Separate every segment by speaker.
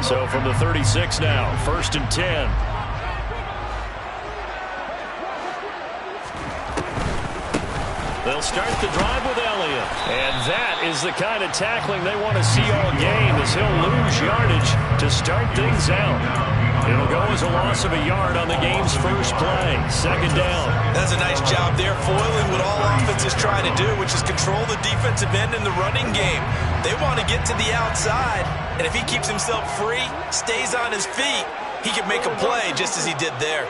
Speaker 1: So from the 36 now, 1st and 10. They'll start the drive with Elliott. And that is the kind of tackling they want to see all game, as he'll lose yardage to start things out. It'll go as a loss of a yard on the game's first play. 2nd down.
Speaker 2: That's a nice job there, foiling what all offenses try to do, which is control the defensive end in the running game. They want to get to the outside, and if he keeps himself free, stays on his feet, he can make a play just as he did there.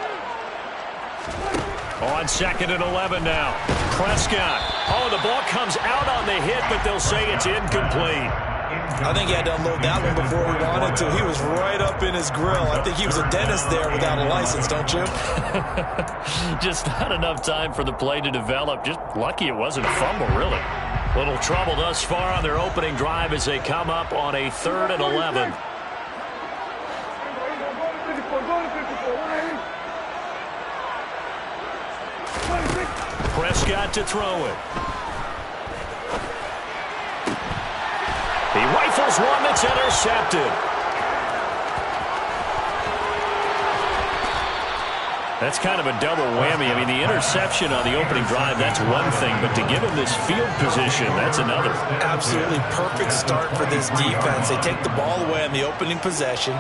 Speaker 1: On 2nd and 11 now. Prescott. Oh, the ball comes out on the hit, but they'll say it's incomplete.
Speaker 2: I think he had to unload that one before he wanted to. He was right up in his grill. I think he was a dentist there without a license, don't you?
Speaker 1: Just not enough time for the play to develop. Just lucky it wasn't a fumble, really. Little trouble thus far on their opening drive as they come up on a 3rd and 11. Prescott to throw it. He rifles one that's intercepted. That's kind of a double whammy. I mean, the interception on the opening drive, that's one thing, but to give him this field position, that's another.
Speaker 2: Absolutely perfect start for this defense. They take the ball away on the opening possession.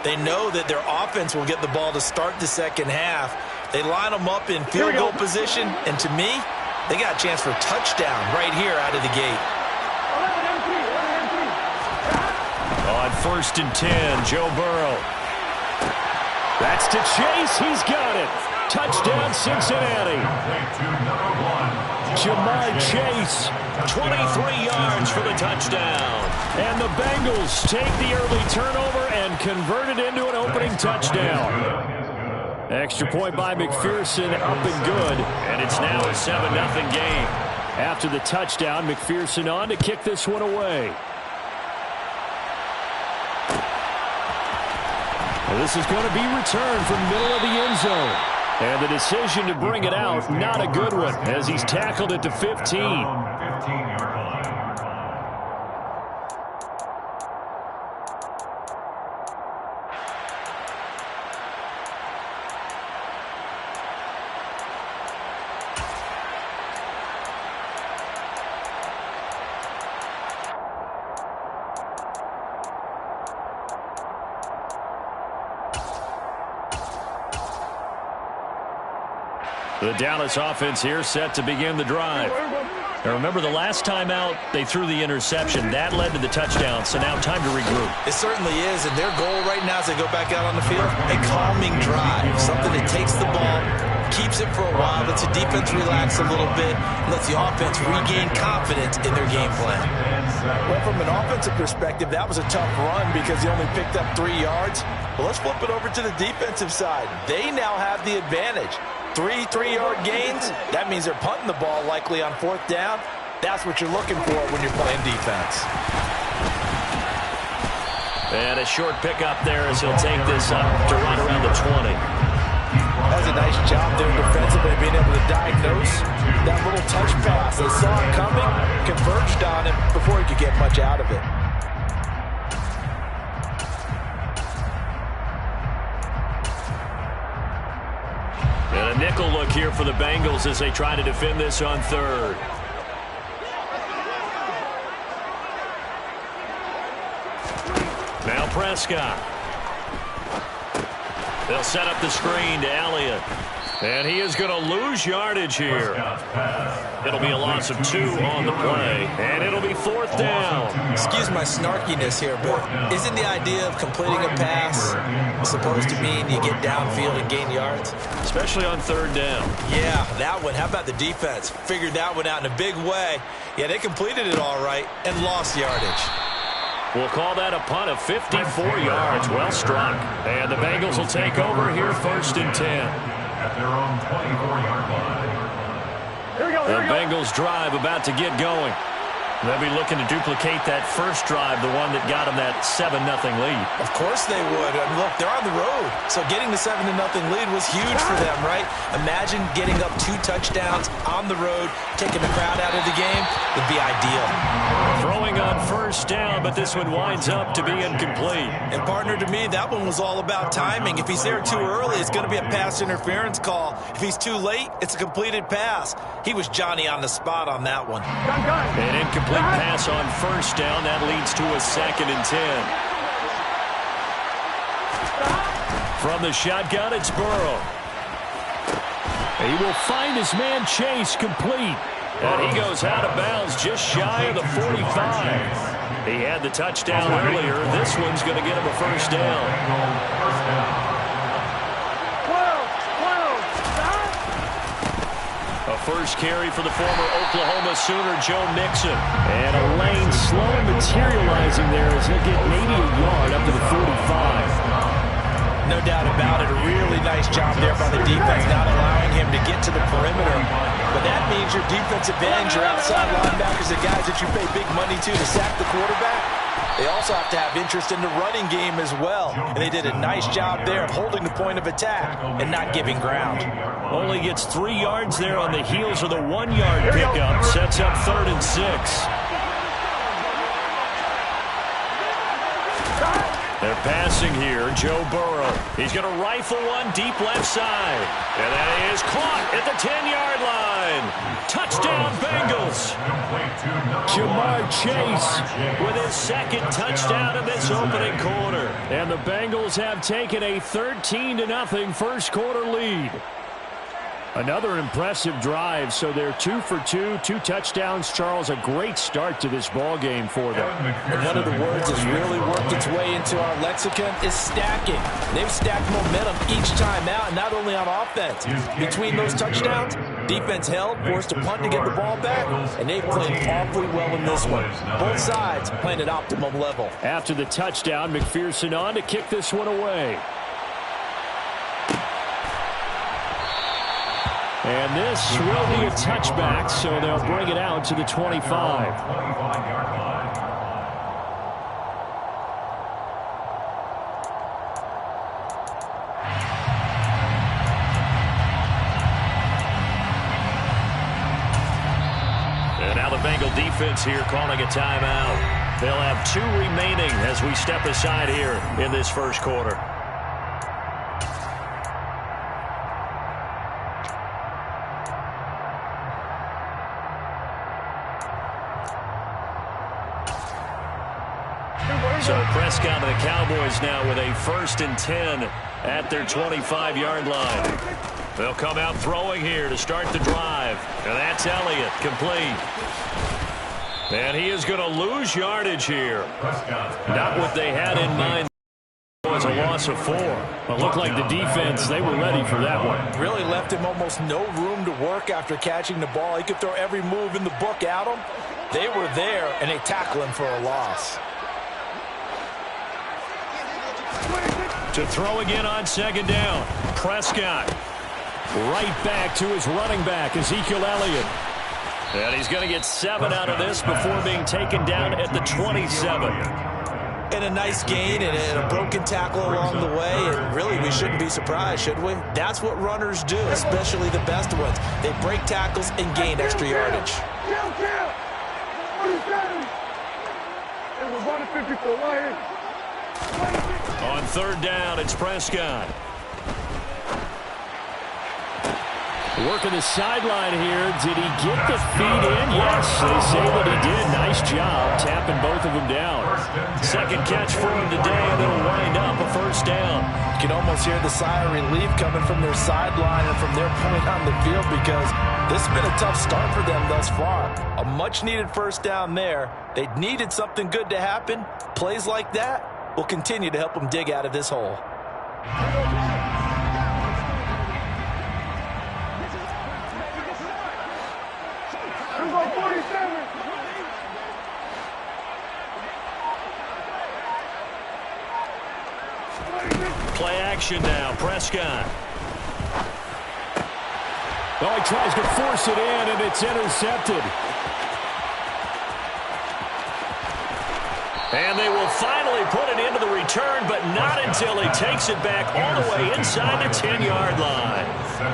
Speaker 2: They know that their offense will get the ball to start the second half. They line them up in field goal position, and to me, they got a chance for a touchdown right here out of the gate.
Speaker 1: On 1st and 10, Joe Burrow. That's to Chase. He's got it. Touchdown, Cincinnati. Jamar Chase, 23 yards for the touchdown. And the Bengals take the early turnover and convert it into an opening touchdown. Extra point by McPherson, up and good. And it's now a 7-0 game. After the touchdown, McPherson on to kick this one away. Well, this is going to be returned from middle of the end zone. And the decision to bring it out, not a good one, as he's tackled at the 15. The Dallas offense here set to begin the drive. Now remember, the last time out, they threw the interception. That led to the touchdown, so now time to regroup.
Speaker 2: It certainly is, and their goal right now as they go back out on the field, a calming drive, something that takes the ball, keeps it for a while, lets the defense relax a little bit, lets the offense regain confidence in their game plan. Well, from an offensive perspective, that was a tough run because he only picked up 3 yards. Well, let's flip it over to the defensive side. They now have the advantage. 3 3-yard gains, that means they're punting the ball likely on 4th down. That's what you're looking for when you're playing defense.
Speaker 1: And a short pickup there as he'll take this up to right around the 20.
Speaker 2: That's a nice job there defensively, being able to diagnose that little touch pass. They saw it coming, converged on him before he could get much out of it.
Speaker 1: And a nickel look here for the Bengals as they try to defend this on 3rd. Now Prescott. They'll set up the screen to Elliott. And he is going to lose yardage here. It'll be a loss of 2 on the play. And it'll be 4th down.
Speaker 2: Excuse my snarkiness here, but isn't the idea of completing a pass supposed to mean you get downfield and gain yards?
Speaker 1: Especially on 3rd down.
Speaker 2: Yeah, that one. How about the defense? Figured that one out in a big way. Yeah, they completed it all right and lost yardage.
Speaker 1: We'll call that a punt of 54 yards. Well struck. And the Bengals will take over here 1st and 10. At their own 24-yard line. The Bengals drive about to get going. They'll be looking to duplicate that first drive, the one that got them that 7-0 lead.
Speaker 2: Of course they would. I mean, look, they're on the road. So getting the 7-0 lead was huge for them, right? Imagine getting up 2 touchdowns on the road, taking the crowd out of the game would be ideal.
Speaker 1: Throwing on first down, but this one winds up to be incomplete.
Speaker 2: And partner, to me, that one was all about timing. If he's there too early, it's going to be a pass interference call. If he's too late, it's a completed pass. He was Johnny on the spot on that one.
Speaker 1: An incomplete pass on first down. That leads to a 2nd and 10. From the shotgun, it's Burrow. He will find his man Chase complete. And he goes out of bounds just shy of the 45. He had the touchdown earlier. This one's going to get him a first down. A first carry for the former Oklahoma Sooner, Joe Mixon. And a lane slowly materializing there as he'll get maybe a yard up to the 45.
Speaker 2: No doubt about it. A really nice job there by the defense, not allowing him to get to the perimeter. But that means your defensive ends, your outside linebackers, the guys that you pay big money to sack the quarterback, they also have to have interest in the running game as well. And they did a nice job there of holding the point of attack and not giving ground.
Speaker 1: Only gets 3 yards there on the heels of the 1-yard pickup. Sets up 3rd and 6. They're passing here. Joe Burrow. He's going to rifle one deep left side. And that is caught at the 10-yard line. Touchdown, Bengals. Jamar Chase with his 2nd touchdown in this opening quarter. And the Bengals have taken a 13-0 first quarter lead. Another impressive drive, so they're 2 for 2, 2 touchdowns. Charles, a great start to this ball game for them.
Speaker 2: And one of the words that's really worked its way into our lexicon is stacking. They've stacked momentum each time out, and not only on offense. Between those touchdowns, defense held, forced a punt to get the ball back, and they've played awfully well in this one. Both sides playing at optimum level.
Speaker 1: After the touchdown, McPherson on to kick this one away. And this will be a touchback, so they'll bring it out to the 25. And now the Bengal defense here calling a timeout. They'll have 2 remaining as we step aside here in this first quarter. So Prescott and the Cowboys now with a 1st and 10 at their 25-yard line. They'll come out throwing here to start the drive. And that's Elliott, complete. And he is going to lose yardage here. Not what they had in mind. It was a loss of 4. It looked like the defense, they were ready for that one.
Speaker 2: Really left him almost no room to work after catching the ball. He could throw every move in the book at him. They were there, and they tackle him for a loss.
Speaker 1: To throw again on 2nd down. Prescott right back to his running back, Ezekiel Elliott. And he's going to get 7 out of this before being taken down at the 27.
Speaker 2: And a nice gain and a broken tackle along the way. And really, we shouldn't be surprised, should we? That's what runners do, especially the best ones. They break tackles and gain extra yardage.
Speaker 1: On 3rd down, it's Prescott. Working the sideline here. Did he get the feet in? Yes, they say that he did. Nice job tapping both of them down. 2nd catch for him today, and it'll wind up a 1st down.
Speaker 2: You can almost hear the sigh of relief coming from their sideline and from their point on the field, because this has been a tough start for them thus far. A much-needed 1st down there. They needed something good to happen. Plays like that will continue to help them dig out of this hole.
Speaker 1: Play action now, Prescott. Oh, he tries to force it in, and it's intercepted. And they will finally put it into the return, but not until he takes it back all the way inside the 10-yard line.
Speaker 2: And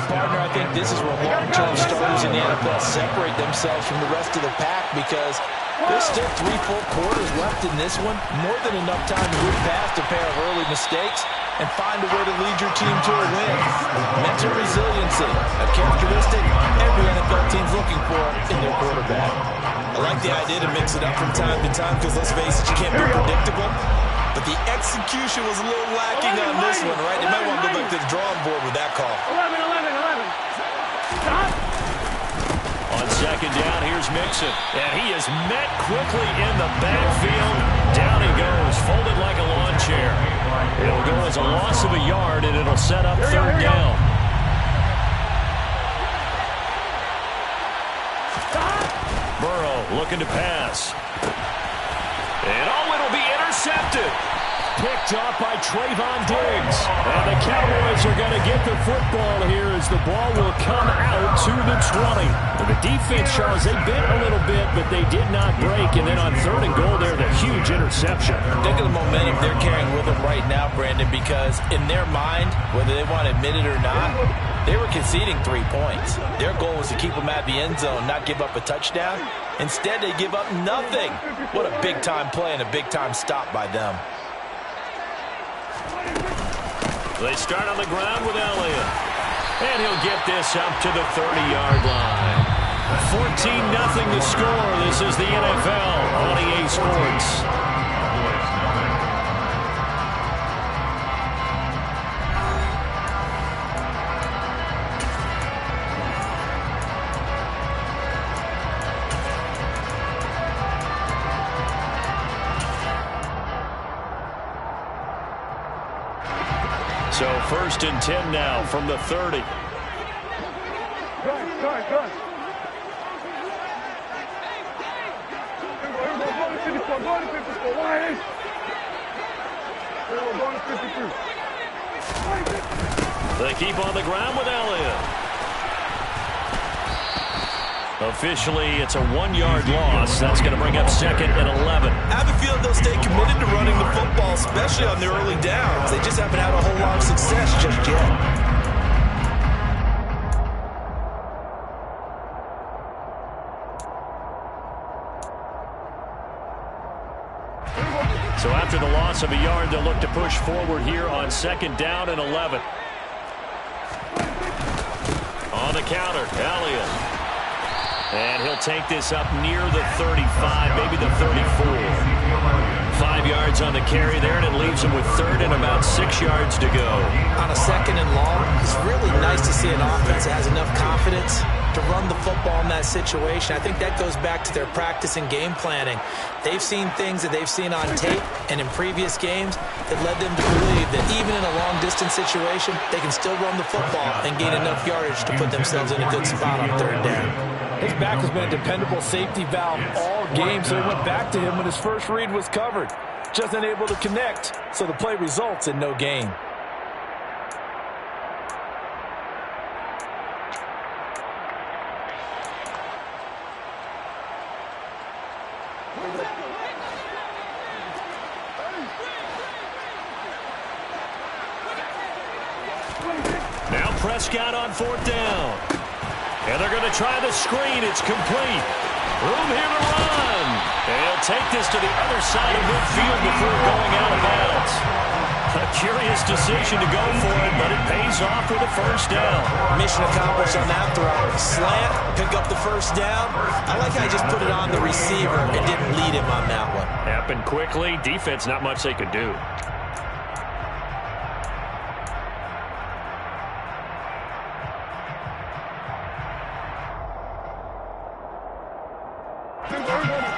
Speaker 2: partner, I think this is where long-term starters in the NFL separate themselves from the rest of the pack, because there's still 3 full quarters left in this one. More than enough time to move past a pair of early mistakes and find a way to lead your team to a win. Mental resiliency, a characteristic every NFL team's looking for in their quarterback. I like the idea to mix it up from time to time because, let's face it, you can't be predictable. But the execution was a little lacking on this one, right? You might want to go back to the drawing board with that call.
Speaker 3: 11. Stop.
Speaker 1: On second down, here's Mixon. And he is met quickly in the backfield. Down he goes, folded like a lawn chair. It'll go as a loss of a yard, and it'll set up third down. Burrow looking to pass. And it'll be intercepted. Picked off by Trayvon Diggs. And the Cowboys are going to get the football here as the ball will come out to the 20. And the defense, Charles, they bit a little bit, but they did not break. And then on third and goal there, the huge interception.
Speaker 2: Think of the momentum they're carrying with them right now, Brandon, because in their mind, whether they want to admit it or not, they were conceding 3 points. Their goal was to keep them at the end zone, not give up a touchdown. Instead, they give up nothing. What a big-time play and a big-time stop by them.
Speaker 1: They start on the ground with Elliott. And he'll get this up to the 30-yard line. 14-0 to score. This is the NFL on EA Sports. So 1st and 10 now from the 30.
Speaker 3: Good.
Speaker 1: They keep on the ground with Elliott. Officially, it's a 1-yard loss. That's going to bring up 2nd and 11.
Speaker 2: I have a feeling they'll stay committed to running the football, especially on the early downs. They just haven't had a whole lot of success just yet.
Speaker 1: So after the loss of a yard, they'll look to push forward here on 2nd down and 11. On the counter, Elliott. And he'll take this up near the 35, maybe the 34. 5 yards on the carry there, and it leaves him with 3rd and about 6 yards to go.
Speaker 2: On a 2nd and long, it's really nice to see an offense that has enough confidence to run the football in that situation. I think that goes back to their practice and game planning. They've seen things that they've seen on tape and in previous games that led them to believe that even in a long-distance situation, they can still run the football and gain enough yardage to put themselves in a good spot on 3rd down.
Speaker 4: His back has been a dependable safety valve all game, so he went back to him when his first read was covered. Just unable to connect, so the play results in no gain.
Speaker 1: Now Prescott on 4th down. And they're going to try the screen. It's complete. Room here to run. And he'll take this to the other side of midfield before going out of bounds. A curious decision to go for it, but it pays off with a 1st down.
Speaker 2: Mission accomplished on that throw. Slant, pick up the 1st down. I like how I just put it on the receiver and didn't lead him on that one.
Speaker 1: Happened quickly. Defense, not much they could do.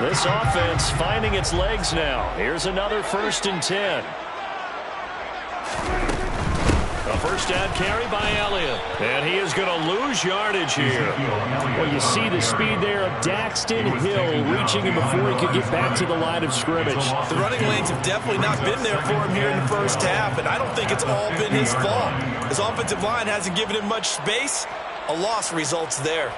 Speaker 1: This offense finding its legs now. Here's another 1st and 10. A 1st down carry by Elliott. And he is going to lose yardage here. Well, you see the speed there of Daxton Hill reaching him before he could get back to the line of scrimmage.
Speaker 2: The running lanes have definitely not been there for him here in the 1st half, and I don't think it's all been his fault. His offensive line hasn't given him much space. A loss results there.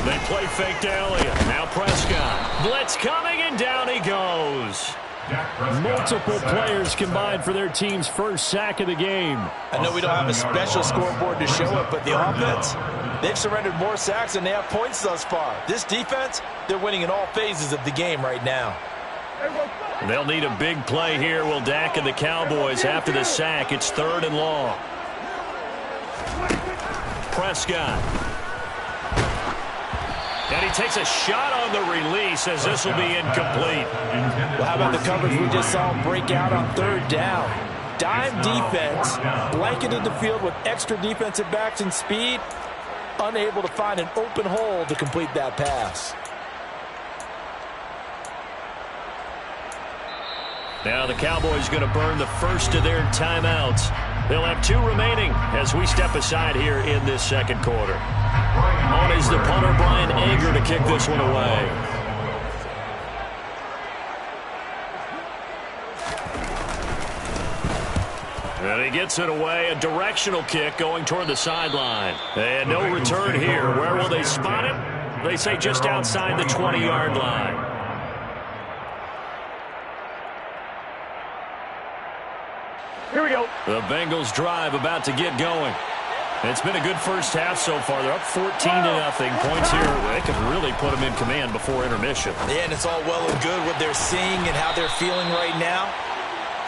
Speaker 1: They play fake to Elliott. Now Prescott. Blitz coming, and down he goes. Multiple players combined for their team's first sack of the game.
Speaker 4: I know we don't have a special scoreboard to show it, but the offense, they've surrendered more sacks than they have points thus far. This defense, they're winning in all phases of the game right now.
Speaker 1: They'll need a big play here, will Dak and the Cowboys. After the sack, it's 3rd and long. Prescott. And he takes a shot on the release as this will be incomplete.
Speaker 4: Well, how about the coverage we just saw him break out on 3rd down? Dime defense, blanketed the field with extra defensive backs and speed, unable to find an open hole to complete that pass.
Speaker 1: Now the Cowboys going to burn the first of their timeouts. They'll have 2 remaining as we step aside here in this second quarter. On is the punter, Brian Anger, to kick this one away. And he gets it away, a directional kick going toward the sideline. And no return here. Where will they spot him? They say just outside the 20-yard line.
Speaker 3: Here we go.
Speaker 1: The Bengals drive about to get going. It's been a good first half so far. They're up 14-0. Points here, they can really put them in command before intermission.
Speaker 2: Yeah, and it's all well and good what they're seeing and how they're feeling right now.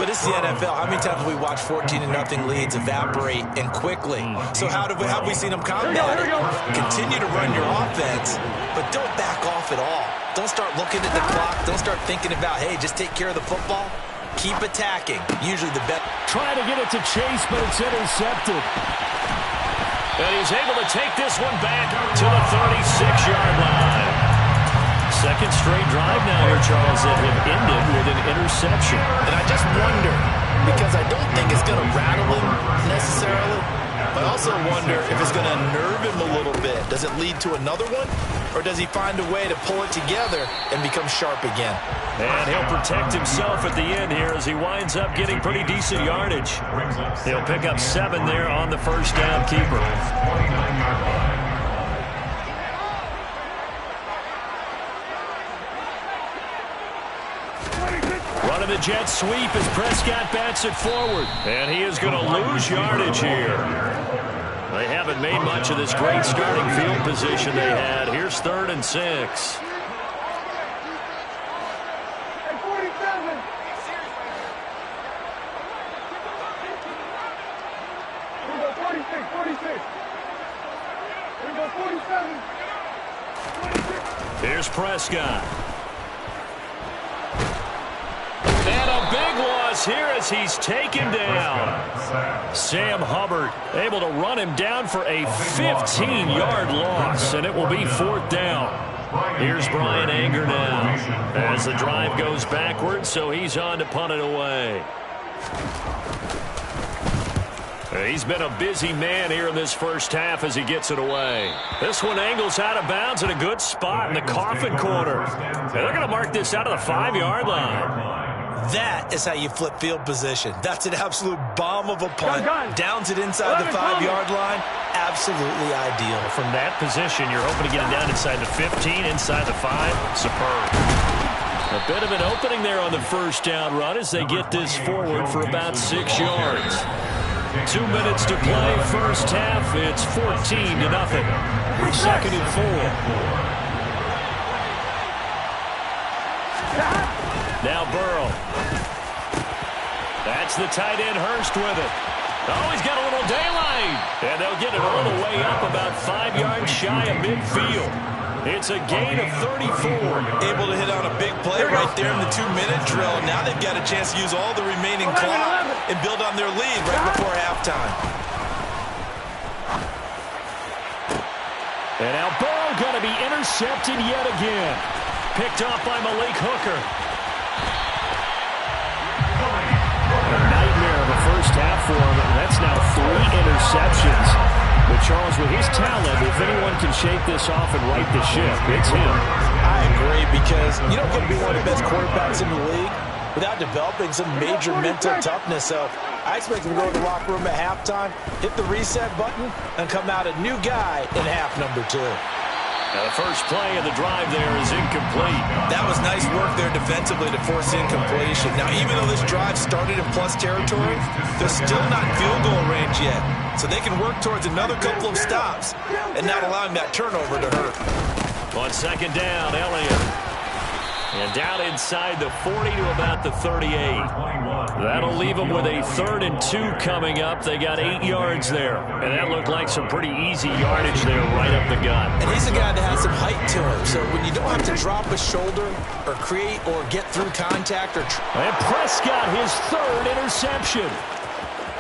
Speaker 2: But it's the NFL. How many times have we watched 14-0 leads evaporate and quickly? So how have we seen them combat it? Continue to run your offense, but don't back off at all. Don't start looking at the clock. Don't start thinking about, hey, just take care of the football. Keep attacking. Usually the best.
Speaker 1: Trying to get it to Chase, but it's intercepted. And he's able to take this one back to the 36-yard line. Second straight drive now here, Charles, that have ended with an interception.
Speaker 2: And I just wonder, because I don't think it's going to rattle him necessarily, but I also wonder if it's going to nerve him a little bit. Does it lead to another one? Or does he find a way to pull it together and become sharp again?
Speaker 1: And he'll protect himself at the end here as he winds up getting pretty decent yardage. He'll pick up 7 there on the first down keeper. Running the jet sweep as Prescott bats it forward. And he is going to lose yardage here. They haven't made much of this great starting field position they had. Here's 3rd and 6. Here's Prescott. And a big loss here as he's taken down. Sam Hubbard able to run him down for a 15-yard loss, and it will be 4th down. Here's Brian Anger now as the drive goes backwards, so he's on to punt it away. He's been a busy man here in this first half as he gets it away. This one angles out of bounds in a good spot in the coffin corner. And they're going to mark this out of the 5-yard line.
Speaker 2: That is how you flip field position. That's an absolute bomb of a punt. Downs it inside the 5-yard line. Absolutely ideal.
Speaker 1: From that position, you're hoping to get it down inside the 15, inside the 5. Superb. A bit of an opening there on the first down run as they get this forward for about 6 yards. 2 minutes to play, first half. It's 14-0. 2nd and 4. Now Burrow. That's the tight end Hurst with it. Oh, he's got a little daylight. And they'll get it all the way up about 5 yards shy of midfield. It's a gain of 34.
Speaker 2: Able to hit on a big play right there in the 2-minute drill. Now they've got a chance to use all the remaining clock and build on their lead right before halftime.
Speaker 1: And now Burrow going to be intercepted yet again. Picked off by Malik Hooker. A nightmare of a first half for him. That's now 3 interceptions. But Charles, with his talent, if anyone can shake this off and right the ship, it's him.
Speaker 2: I agree, because you don't get to be one of the best quarterbacks in the league without developing some major mental toughness. So
Speaker 4: I expect him to go to the locker room at halftime, hit the reset button, and come out a new guy in half number 2.
Speaker 1: Now the first play of the drive there is incomplete.
Speaker 2: That was nice work there defensively to force incompletion. Now, even though this drive started in plus territory, they're still not in field goal range yet. So they can work towards another couple of stops and not allowing that turnover to hurt.
Speaker 1: On second down, Elliott. And down inside the 40 to about the 38. That'll leave them with a 3rd and 2 coming up. They got 8 yards there. And that looked like some pretty easy yardage there right up the gut.
Speaker 2: And he's a guy that has some height to him. So when you don't have to drop a shoulder or create or get through contact.
Speaker 1: And Prescott, his 3rd interception.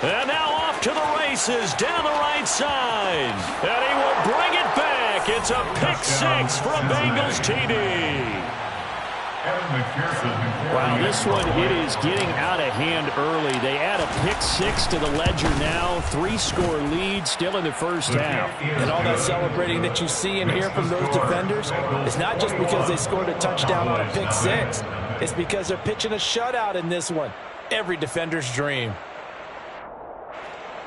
Speaker 1: And now off to the races down the right side. And he will bring it back. It's a pick 6 for a Bengals TD. Wow, this one, it is getting out of hand early. They add a pick 6 to the ledger now. 3-score lead still in the first half.
Speaker 4: And all that celebrating that you see and hear from those defenders is not just because they scored a touchdown on a pick 6. It's because they're pitching a shutout in this one. Every defender's dream.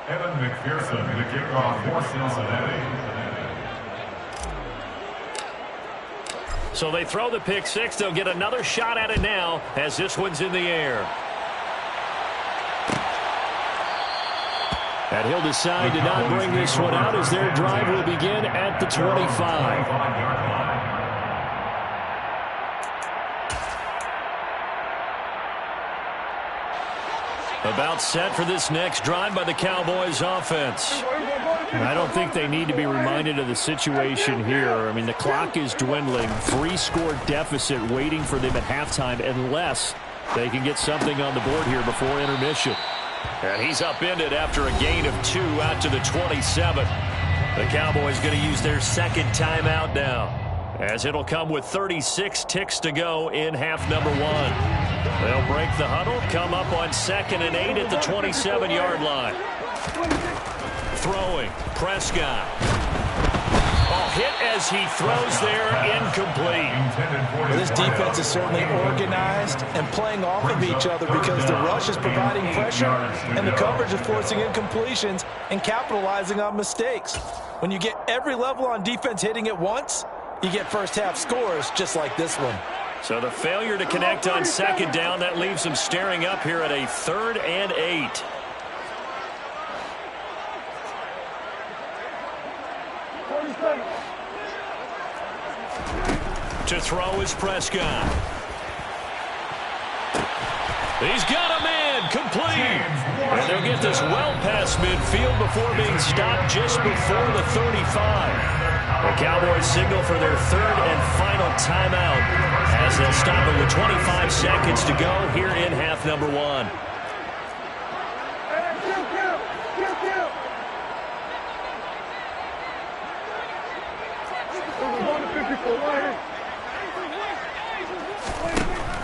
Speaker 5: Evan McPherson, the kickoff for Cincinnati.
Speaker 1: So they throw the pick 6. They'll get another shot at it now as this one's in the air. And he'll decide to not bring this one out as their drive will begin at the 25. About set for this next drive by the Cowboys offense. I don't think they need to be reminded of the situation here. I mean, the clock is dwindling. 3-score deficit waiting for them at halftime unless they can get something on the board here before intermission. And he's upended after a gain of 2 out to the 27. The Cowboys going to use their second timeout now, as it'll come with 36 ticks to go in half number 1. They'll break the huddle, come up on 2nd and 8 at the 27-yard line. Throwing, Prescott. Oh, hit as he throws there, incomplete.
Speaker 4: Well, this defense is certainly organized and playing off of each other because the rush is providing pressure and the coverage is forcing incompletions and capitalizing on mistakes. When you get every level on defense hitting at once, you get first-half scores just like this one.
Speaker 1: So the failure to connect on 2nd down, that leaves them staring up here at a 3rd and 8. To throw is Prescott. He's got a man, complete. And they'll get this well past midfield before being stopped just before the 35. The Cowboys signal for their 3rd and final timeout as they'll stop it with 25 seconds to go here in half number 1.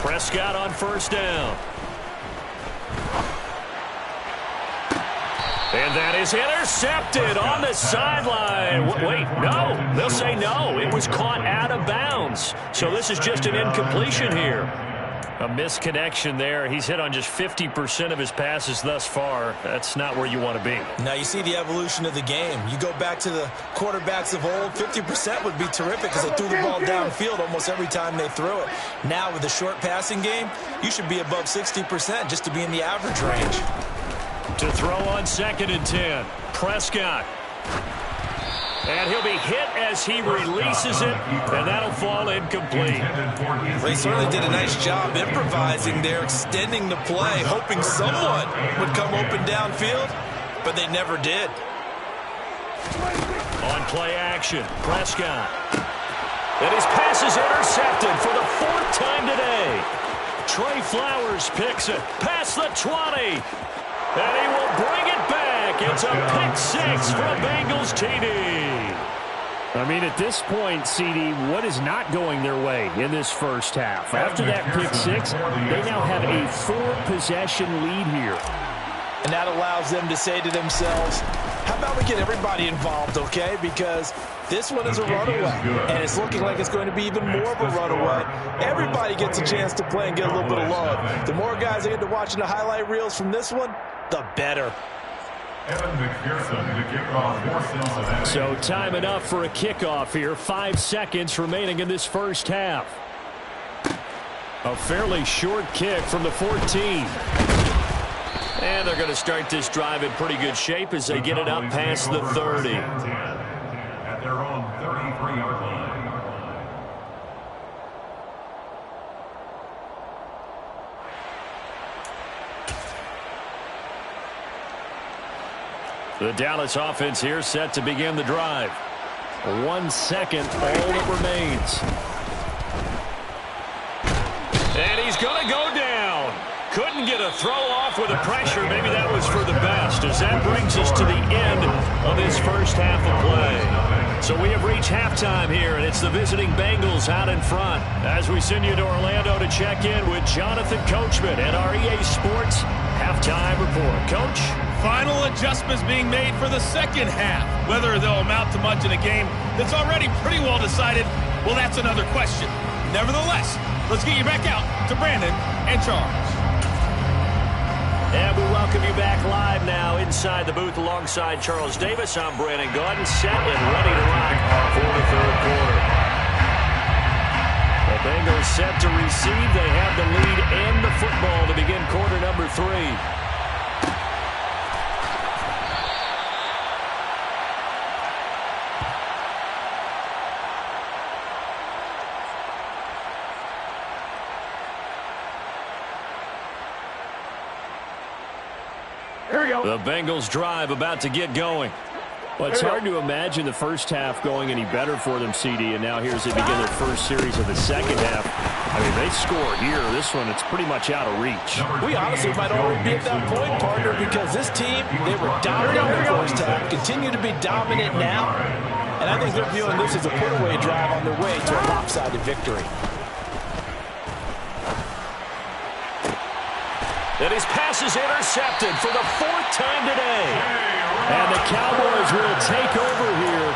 Speaker 1: Prescott on 1st down. And that is intercepted on the sideline. Wait, no. They'll say no. It was caught out of bounds. So this is just an incompletion here. A misconnection there. He's hit on just 50% of his passes thus far. That's not where you want to be.
Speaker 2: Now you see the evolution of the game. You go back to the quarterbacks of old, 50% would be terrific because they threw the ball downfield almost every time they threw it. Now with the short passing game, you should be above 60% just to be in the average range.
Speaker 1: To throw on 2nd and 10. Prescott. And he'll be hit as he releases it, and that'll fall incomplete.
Speaker 2: They certainly did a nice job improvising there, extending the play, hoping someone would come open downfield, but they never did.
Speaker 1: On play action, Prescott. And his pass is intercepted for the 4th time today. Trey Flowers picks it past the 20. And he will bring it back. It's a pick 6 for a Bengals TD. I mean, at this point, CD, what is not going their way in this first half? After that pick 6, they now have a 4-possession lead here.
Speaker 4: And that allows them to say to themselves, how about we get everybody involved, okay? Because this one is a runaway, and it's looking like it's going to be even more of a runaway. Everybody gets a chance to play and get a little bit of love. The more guys that get to watching the highlight reels from this one, the better.
Speaker 1: So time enough for a kickoff here. 5 seconds remaining in this first half. A fairly short kick from the 14. And they're going to start this drive in pretty good shape as they get it up past the 30.
Speaker 5: At their own 33-yard line.
Speaker 1: The Dallas offense here set to begin the drive. 1 second, all that remains. And he's going to go down. Couldn't get a throw off with the pressure. Maybe that was for the best, as that brings us to the end of this first half of play. So we have reached halftime here, and it's the visiting Bengals out in front. As we send you to Orlando to check in with Jonathan Coachman at our EA Sports Halftime Report. Coach?
Speaker 6: Final adjustments being made for the second half. Whether they'll amount to much in a game that's already pretty well decided, well, that's another question. Nevertheless, let's get you back out to Brandon and Charles.
Speaker 1: And we welcome you back live now inside the booth alongside Charles Davis. I'm Brandon Gaudin, set and ready to rock for the third quarter. The Bengals set to receive. They have the lead and the football to begin quarter number 3.
Speaker 3: Here we go.
Speaker 1: The Bengals drive about to get going. Well, it's hard to imagine the first half going any better for them, CD, and now here's they begin their first series of the second half. I mean, they score here. This one, it's pretty much out of reach.
Speaker 4: We honestly might already be at that point, partner, because this team, they were dominant in the first half, continue to be dominant now, and I think they're viewing this as a put-away drive on their way to a lopsided victory.
Speaker 1: And his pass is intercepted for the 4th time today. And the Cowboys will take over here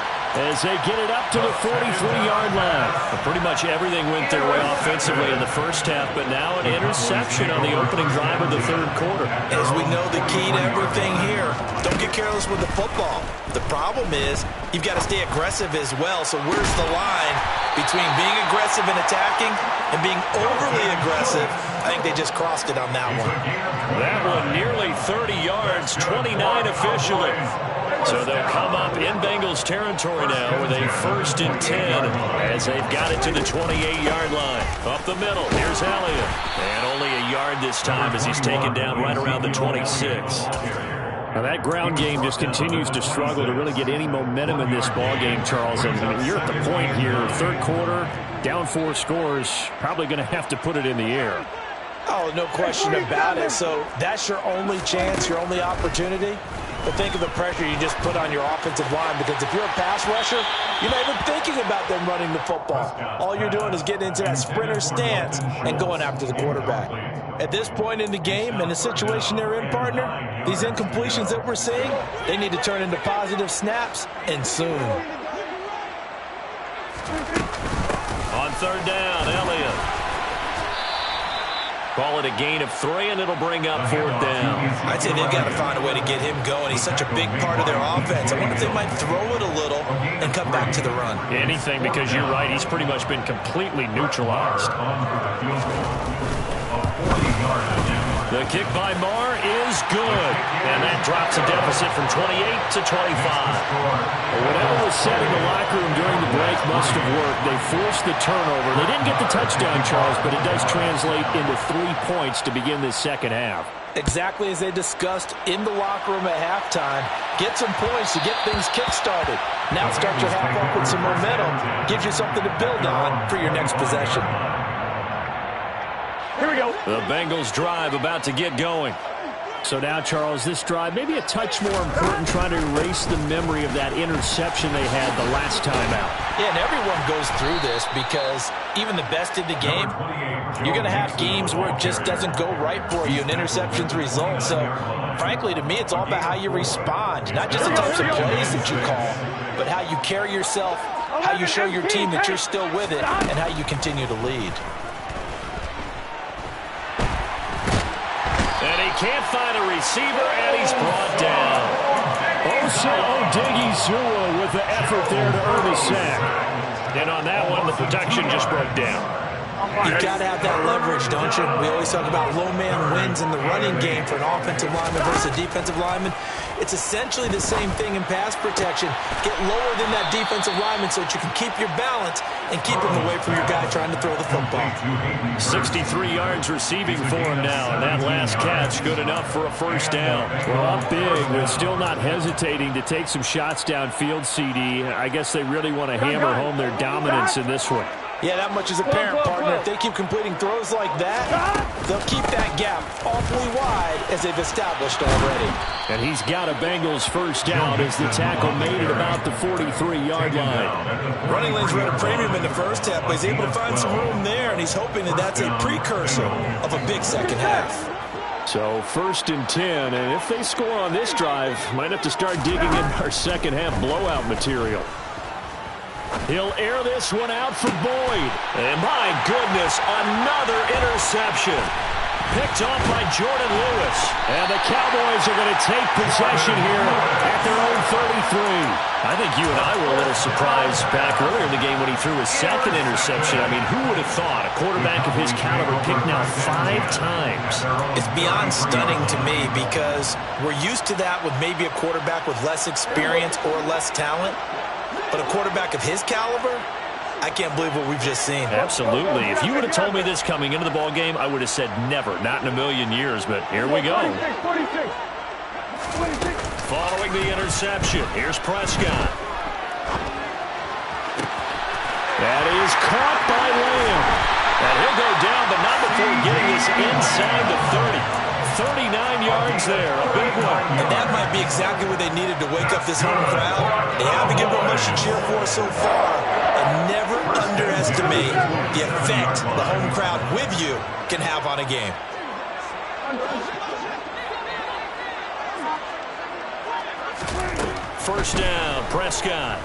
Speaker 1: as they get it up to the 43-yard line. But pretty much everything went their way offensively in the first half, but now an interception on the opening drive of the third quarter.
Speaker 2: As we know, the key to everything here, don't get careless with the football. The problem is you've got to stay aggressive as well. So where's the line between being aggressive and attacking and being overly aggressive? I think they just crossed it on that one.
Speaker 1: That one nearly 30 yards, 29 officially. So they'll come up in Bengals territory now with a 1st and 10 as they've got it to the 28-yard line. Up the middle, here's Elliott. And only a yard this time as he's taken down right around the 26. Now that ground game just continues to struggle to really get any momentum in this ball game, Charles. And you're at the point here, third quarter, down 4 scores, probably going to have to put it in the air.
Speaker 4: Oh, no question about it. So that's your only chance, your only opportunity. But think of the pressure you just put on your offensive line, because if you're a pass rusher, you're not even thinking about them running the football. All you're doing is getting into that sprinter stance and going after the quarterback. At this point in the game and the situation they're in, partner, these incompletions that we're seeing, they need to turn into positive snaps, and soon.
Speaker 1: On third down, Elliott. Call it a gain of 3, and it'll bring up 4th down.
Speaker 2: I'd say they've got to find a way to get him going. He's such a big part of their offense. I wonder if they might throw it a little and come back to the run.
Speaker 1: Anything, because you're right. He's pretty much been completely neutralized. The kick by Marr is good. And that drops a deficit from 28 to 25. Whatever was said in the locker room during the break must have worked. They forced the turnover. They didn't get the touchdown, Charles, but it does translate into 3 points to begin this second half.
Speaker 4: Exactly as they discussed in the locker room at halftime. Get some points to get things kick-started. Now start your half up with some momentum. Gives you something to build on for your next possession.
Speaker 3: Here we go.
Speaker 1: The Bengals drive about to get going. So now, Charles, this drive maybe a touch more important, trying to erase the memory of that interception they had the last time out.
Speaker 2: Yeah, and everyone goes through this because even the best in the game, you're going to have games where it just doesn't go right for you, and interceptions result. So, frankly, to me, it's all about how you respond, not just the types of plays that you call, but how you carry yourself, how you show your team that you're still with it, and how you continue to lead.
Speaker 1: And he can't find a receiver, and he's brought down. Osa Odighizuwa with the effort there to earn the sack. And on that one, the protection just broke down.
Speaker 2: You've got to have that leverage, don't you? We always talk about low man wins in the running game for an offensive lineman versus a defensive lineman. It's essentially the same thing in pass protection. Get lower than that defensive lineman so that you can keep your balance and keep him away from your guy trying to throw the football.
Speaker 1: 63 yards receiving for him now, and that last catch good enough for a first down. Well, up big, but still not hesitating to take some shots downfield, CD. I guess they really want to hammer home their dominance in this one.
Speaker 4: Yeah, that much is apparent, partner. If they keep completing throws like that, they'll keep that gap awfully wide as they've established already.
Speaker 1: And he's got a Bengals first down as the tackle made it about the 43-yard line.
Speaker 2: Running lanes were at a premium in the first half, but he's able to find some room there, and he's hoping that that's a precursor of a big second half.
Speaker 1: So 1st and 10, and if they score on this drive, might have to start digging in our second half blowout material. He'll air this one out for Boyd. And my goodness, another interception. Picked off by Jordan Lewis. And the Cowboys are going to take possession here at their own 33. I think you and I were a little surprised back earlier in the game when he threw his second interception. I mean, who would have thought a quarterback of his caliber picked now 5 times?
Speaker 2: It's beyond stunning to me because we're used to that with maybe a quarterback with less experience or less talent. But a quarterback of his caliber, I can't believe what we've just seen.
Speaker 1: Absolutely. If you would have told me this coming into the ball game, I would have said never, not in a million years. But here we go. Following the interception, here's Prescott. That is caught by Lamb. And he'll go down, but not before getting this inside the 30. 39 yards there, a big one.
Speaker 2: And that might be exactly what they needed to wake up this home crowd. They haven't given them much to cheer for so far. And never underestimate the effect the home crowd with you can have on a game.
Speaker 1: First down, Prescott.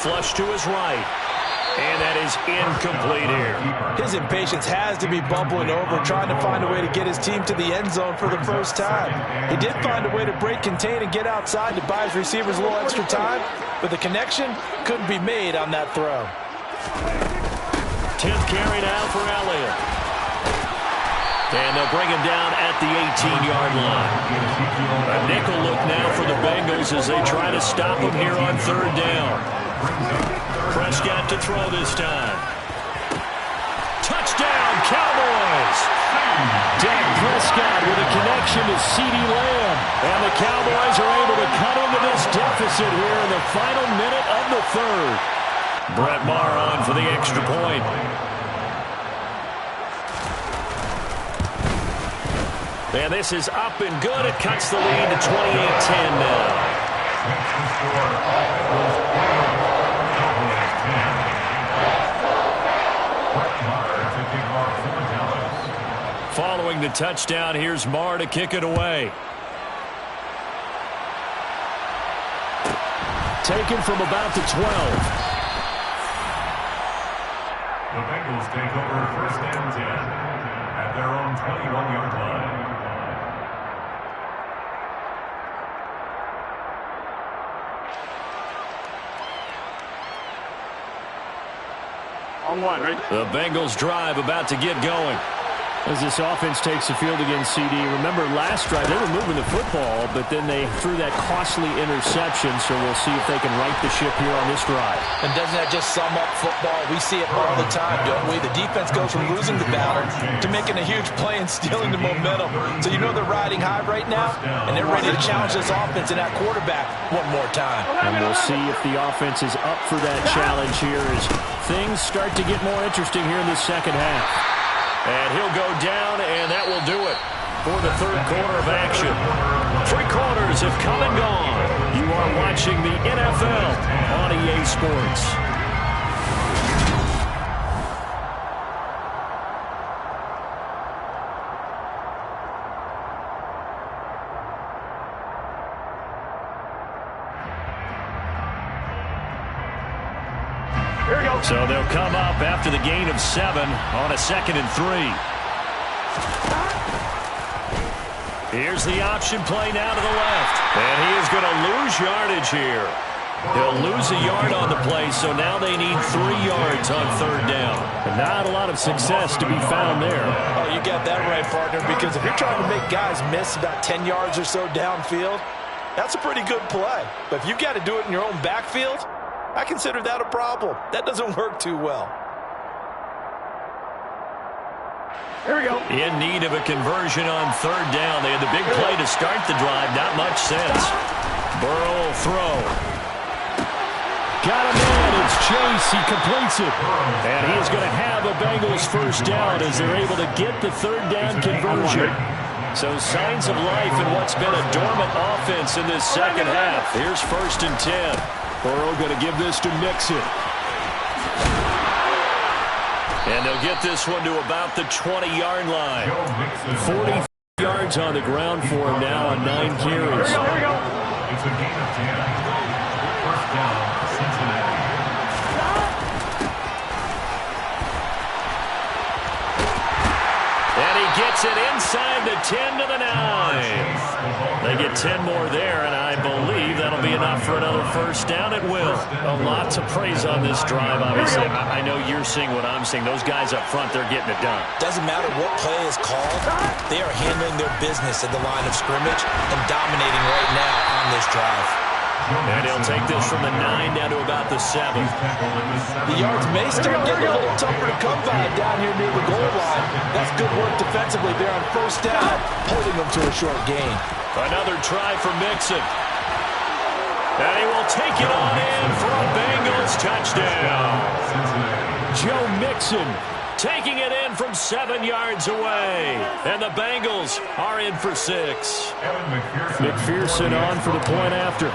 Speaker 1: Flush to his right. And that is incomplete here.
Speaker 4: His impatience has to be bubbling over, trying to find a way to get his team to the end zone for the first time. He did find a way to break, contain, and get outside to buy his receivers a little extra time, but the connection couldn't be made on that throw.
Speaker 1: 10th carry now for Elliott. And they'll bring him down at the 18-yard line. A nickel look now for the Bengals as they try to stop him here on 3rd down. Prescott to throw this time. Touchdown, Cowboys! Dak Prescott with a connection to CeeDee Lamb. And the Cowboys are able to cut into this deficit here in the final minute of the 3rd. Brett Maher on for the extra point. And this is up and good. It cuts the lead to 28-10 now. Following the touchdown, here's Maher to kick it away. Taken from about the 12.
Speaker 5: The Bengals take over 1st and 10 at their own 21-yard line.
Speaker 3: On 1, right?
Speaker 1: The Bengals drive about to get going. As this offense takes the field against CD. Remember last drive, they were moving the football, but then they threw that costly interception, so we'll see if they can right the ship here on this drive.
Speaker 2: And doesn't that just sum up football? We see it all the time, don't we? The defense goes from losing the battle to making a huge play and stealing the momentum. So you know they're riding high right now, and they're ready to challenge this offense and that quarterback one more time.
Speaker 1: And we'll see if the offense is up for that challenge here as things start to get more interesting here in the second half. And he'll go down, and that will do it. for the third quarter of action. 3 quarters have come and gone. You are watching the NFL on EA Sports. So they'll come up after the gain of 7 on a 2nd and 3. Here's the option play now to the left. And he is going to lose yardage here. He'll lose a yard on the play, so now they need 3 yards on 3rd down. And not a lot of success to be found there.
Speaker 4: Oh, you got that right, partner, because if you're trying to make guys miss about 10 yards or so downfield, that's a pretty good play. But if you've got to do it in your own backfield, I consider that a problem. That doesn't work too well.
Speaker 3: Here we go.
Speaker 1: In need of a conversion on 3rd down. They had the big play to start the drive. Not much sense. Burrow will throw. Got him in. It's Chase. He completes it. And he is going to have a Bengals 1st down as they're able to get the 3rd down conversion. So signs of life in what's been a dormant offense in this 2nd half. Here's 1st and 10. Burrow going to give this to Mixon. And they'll get this one to about the 20-yard line. 40 yards on the ground for him now on 9 carries.
Speaker 5: It's a gain of 10. 1st down, Cincinnati.
Speaker 1: And he gets it inside the 10 to the 9. They get 10 more there, and I believe that'll be enough for another 1st down. It will. A lot to praise on this drive, obviously. I know you're seeing what I'm seeing. Those guys up front, they're getting it done.
Speaker 2: Doesn't matter what play is called. They are handling their business at the line of scrimmage and dominating right now on this drive.
Speaker 1: And he'll take this from the 9 down to about the 7.
Speaker 4: The yards may start getting a little tougher to come by down here near the goal line. That's good work defensively there on 1st down, holding them to a short gain.
Speaker 1: Another try for Mixon. And he will take it on in for a Bengals touchdown. Joe Mixon taking it in from 7 yards away. And the Bengals are in for 6. McPherson on for the point after.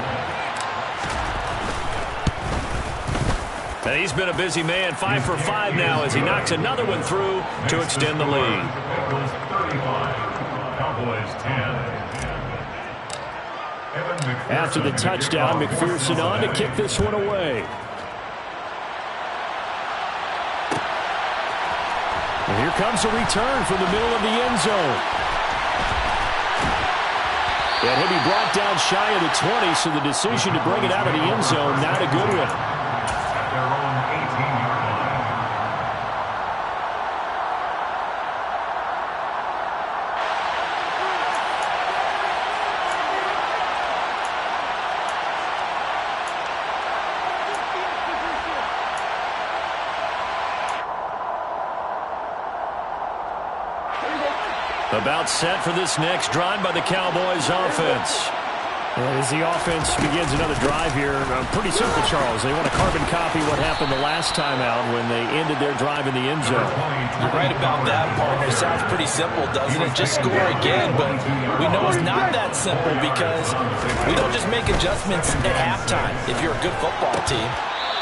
Speaker 1: And he's been a busy man, 5 for 5 now as he knocks another one through to extend the lead.
Speaker 5: Cowboys 10.
Speaker 1: After the touchdown, McPherson on to kick this one away. And here comes a return from the middle of the end zone. And he'll be brought down shy of the 20, so the decision to bring it out of the end zone, not a good one.
Speaker 5: At their own 18-yard line.
Speaker 1: About set for this next drive by the Cowboys offense. As the offense begins another drive here, pretty simple, Charles. They want to carbon copy what happened the last time out when they ended their drive in the end zone.
Speaker 4: You're right about that, partner. Sounds pretty simple, doesn't it? Just score again, but we know it's not that simple because we don't just make adjustments at halftime if you're a good football team.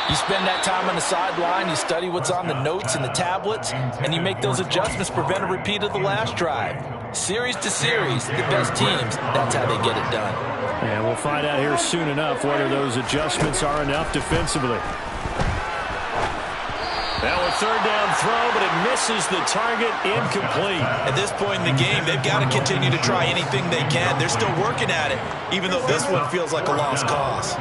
Speaker 4: You spend that time on the sideline, you study what's on the notes and the tablets, and you make those adjustments, prevent a repeat of the last drive. Series to series, the best teams, that's how they get it done.
Speaker 1: And we'll find out here soon enough whether those adjustments are enough defensively. Now a 3rd down throw, but it misses the target, incomplete.
Speaker 2: At this point in the game, they've got to continue to try anything they can. They're still working at it, even though this one feels like a lost cause.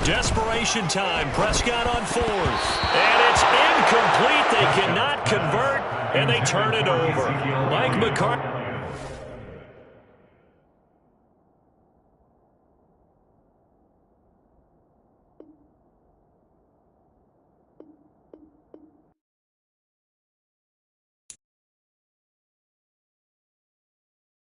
Speaker 1: Desperation time. Prescott on 4th. And it's incomplete. They cannot convert, and they turn it over. Mike McCarthy.